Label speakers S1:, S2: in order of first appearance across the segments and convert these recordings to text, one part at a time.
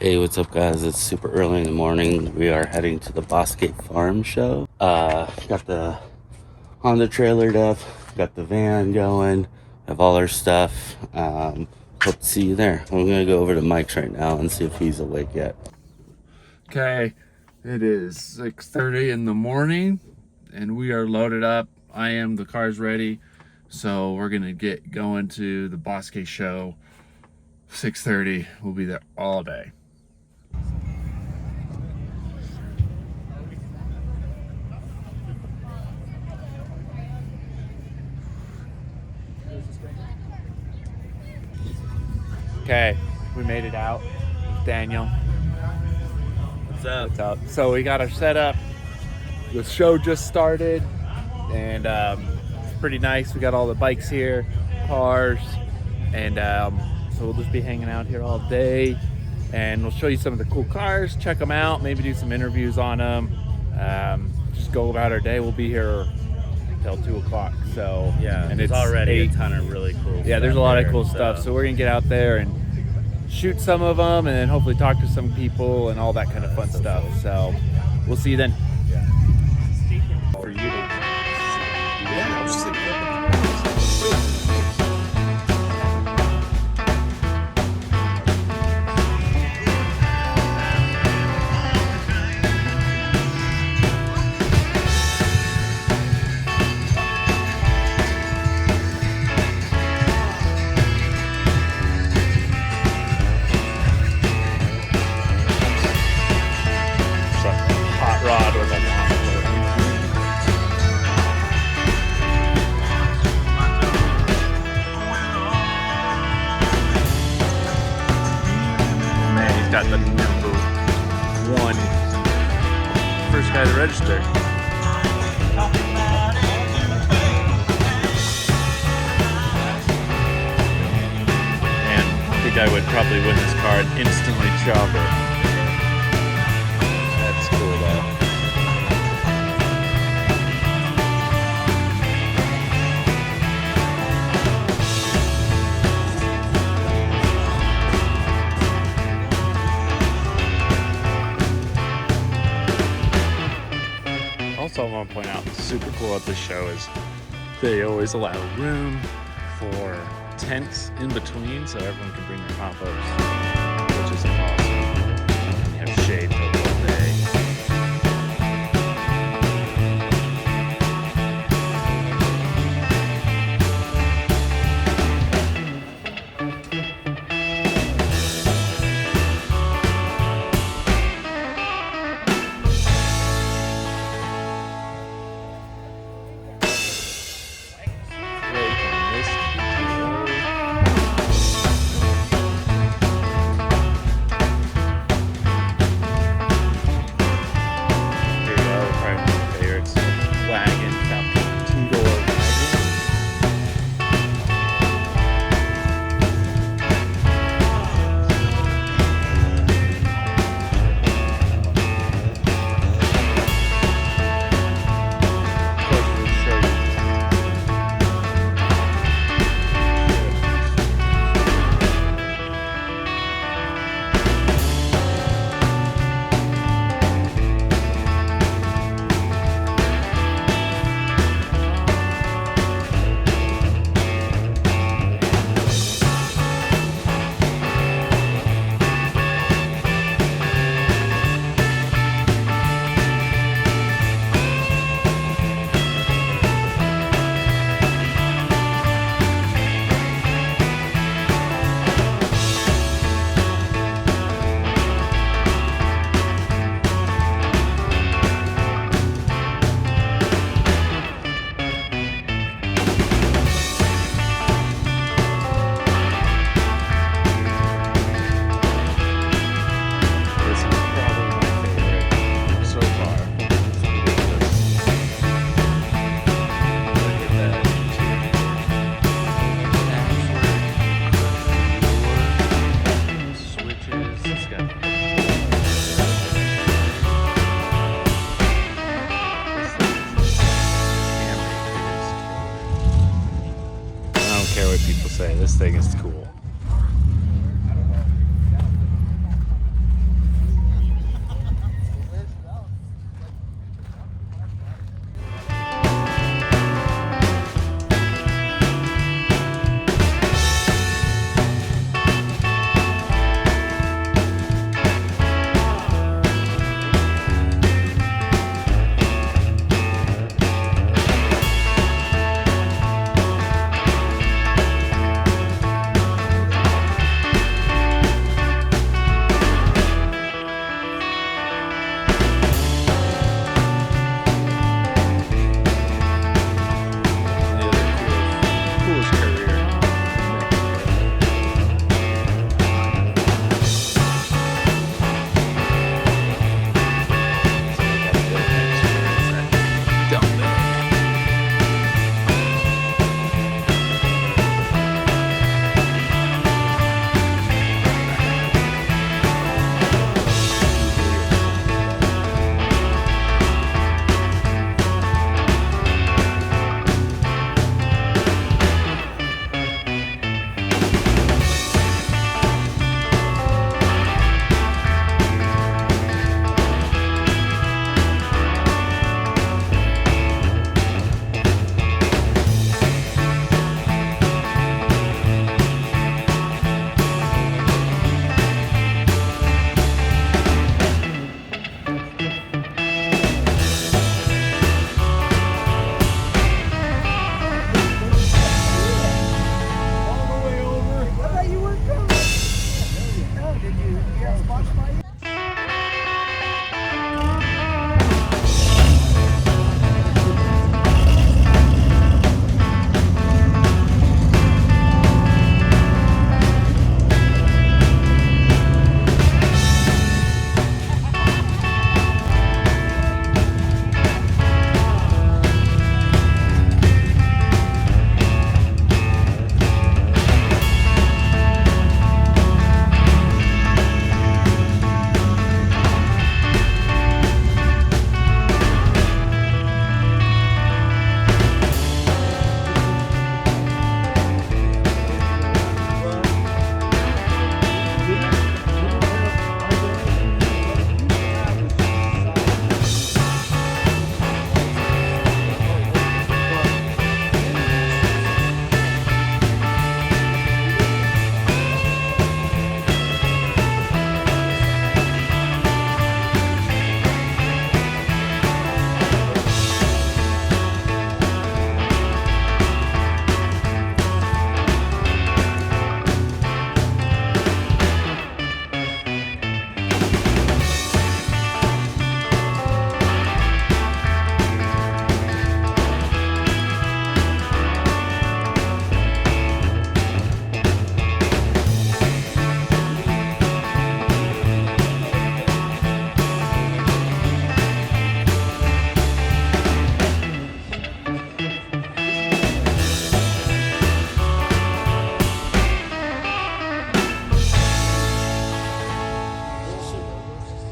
S1: Hey, what's up, guys? It's super early in the morning. We are heading to the Bosgate Farm show. Got the Honda trailered up, got the van going, have all our stuff. Hope to see you there. I'm gonna go over to Mike's right now and see if he's awake yet.
S2: Okay, it is 6:30 in the morning, and we are loaded up. The car's ready, so we're gonna get going to the Bosque show. 6:30. We'll be there all day. Okay, we made it out. Daniel.
S1: What's up?
S2: What's up? So we got our setup. The show just started, and it's pretty nice. We got all the bikes here, cars, and so we'll just be hanging out here all day. And we'll show you some of the cool cars, check them out, maybe do some interviews on them. Just go about our day. We'll be here until 2 o'clock. So
S1: Yeah,
S2: and
S1: it's already a ton of really cool stuff.
S2: Yeah, there's a lot of cool
S1: there,
S2: stuff. So we're gonna get out there and shoot some of them, and then hopefully talk to some people and all that kind of fun stuff. So we'll see you then. For you to hot rod with a man, he's got the number one first guy to register. And I think I would probably win this car and instantly chop it. That's cool though. Also, I want to point out, super cool at this show is they always allow room for tents in between, so everyone can bring their pop-ups, which is awesome. You have shade for the whole day.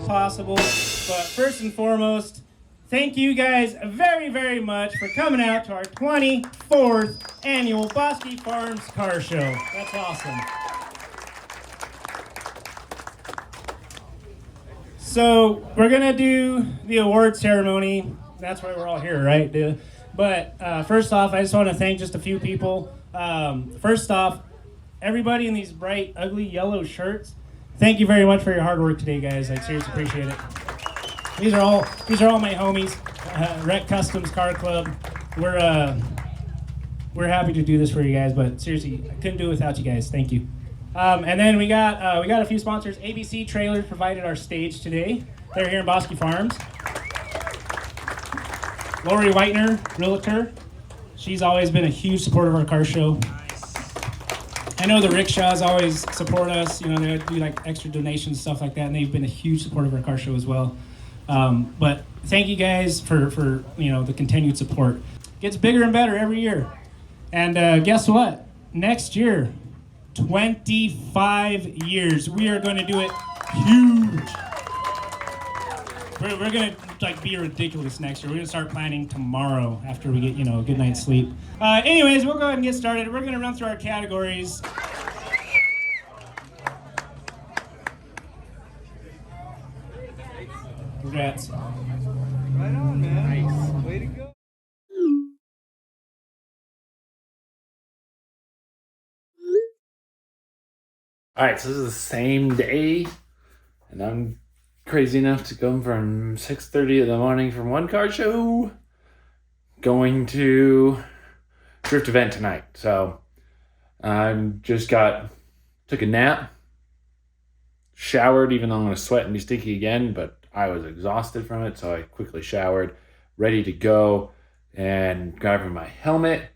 S3: possible. But first and foremost, thank you guys very, very much for coming out to our 24th annual Bosque Farms Car Show. That's awesome. So we're gonna do the award ceremony. That's why we're all here, right? But first off, I just want to thank just a few people. First off, everybody in these bright, ugly yellow shirts. Thank you very much for your hard work today, guys. I seriously appreciate it. These are all my homies. Rec Customs Car Club. We're happy to do this for you guys, but seriously, I couldn't do it without you guys. Thank you. And then we got a few sponsors. ABC Trailers provided our stage today. They're here in Bosque Farms. Lori Whitener, realtor. She's always been a huge supporter of our car show. I know the rickshaws always support us. You know, they do like extra donations, stuff like that, and they've been a huge supporter of our car show as well. But thank you guys for the continued support. It gets bigger and better every year. And guess what? Next year, 25 years, we are going to do it huge. We're going to be ridiculous next year. We're going to start planning tomorrow after we get a good night's sleep. Anyways, we'll go ahead and get started. We're going to run through our categories. Congrats.
S4: Right on, man. Nice. Way to go.
S2: All right, so this is the same day, and I'm crazy enough to come from 6:30 in the morning from one car show, going to Drift event tonight. So I took a nap, showered, even though I'm going to sweat and be stinky again, but I was exhausted from it, so I quickly showered, ready to go, and grabbing my helmet.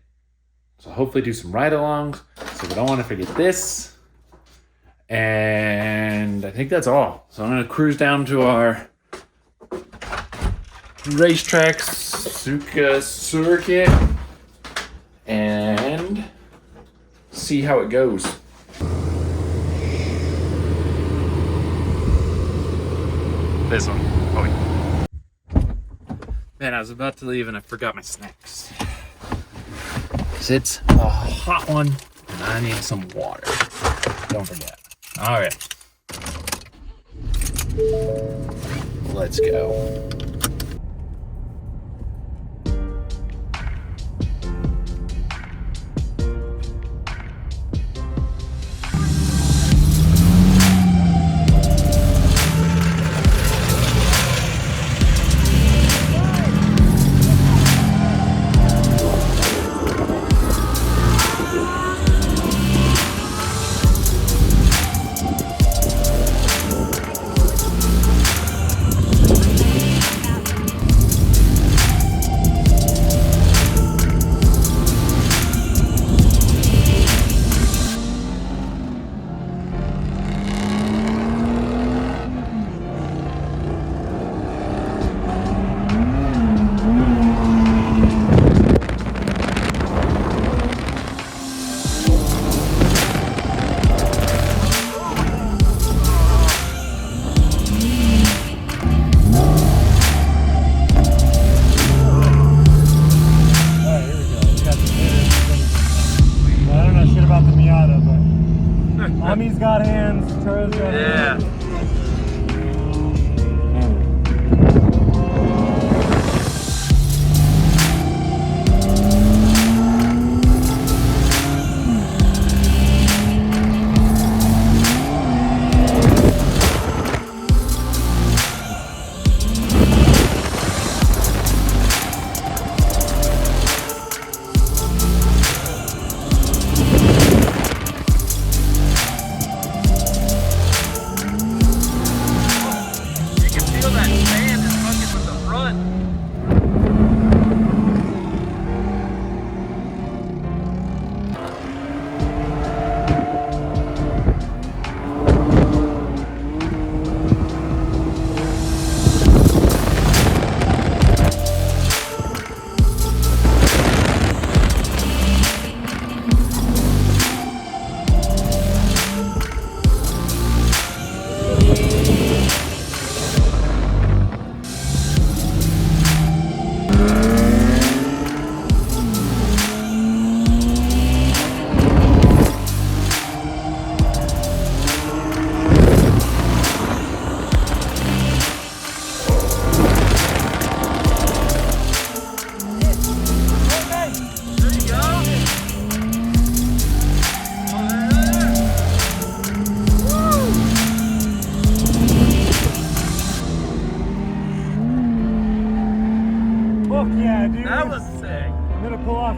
S2: So hopefully do some ride-alongs, so we don't want to forget this. And I think that's all. So I'm going to cruise down to our racetrack Suka circuit and see how it goes. This one. Oh, yeah. Man, I was about to leave and I forgot my snacks. It's a hot one and I need some water. Don't forget. All right. Let's go.
S4: Mommy's got hands, Charlie's got hands.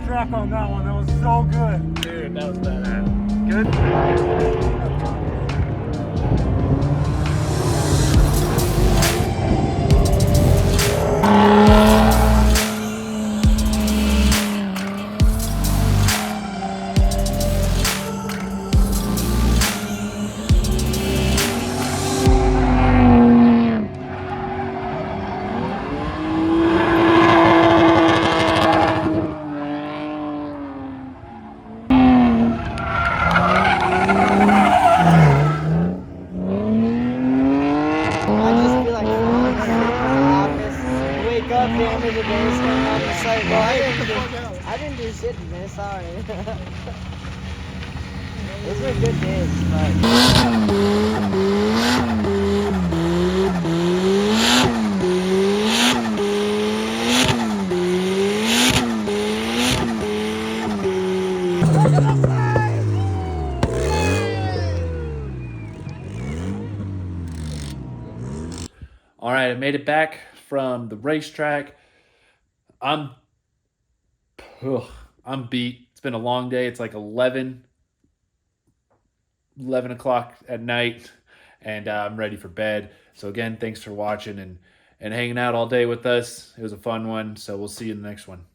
S4: track on that one. That was so good.
S2: Dude, that was badass.
S4: Good.
S5: I just feel like falling asleep in the office. Wake up, the end of the day, stand up, and say, well, I didn't do shit today, sorry. Those were good days, but...
S2: All right, I made it back from the racetrack. I'm beat. It's been a long day. It's like 11 o'clock at night, and I'm ready for bed. So again, thanks for watching and hanging out all day with us. It was a fun one, so we'll see you in the next one.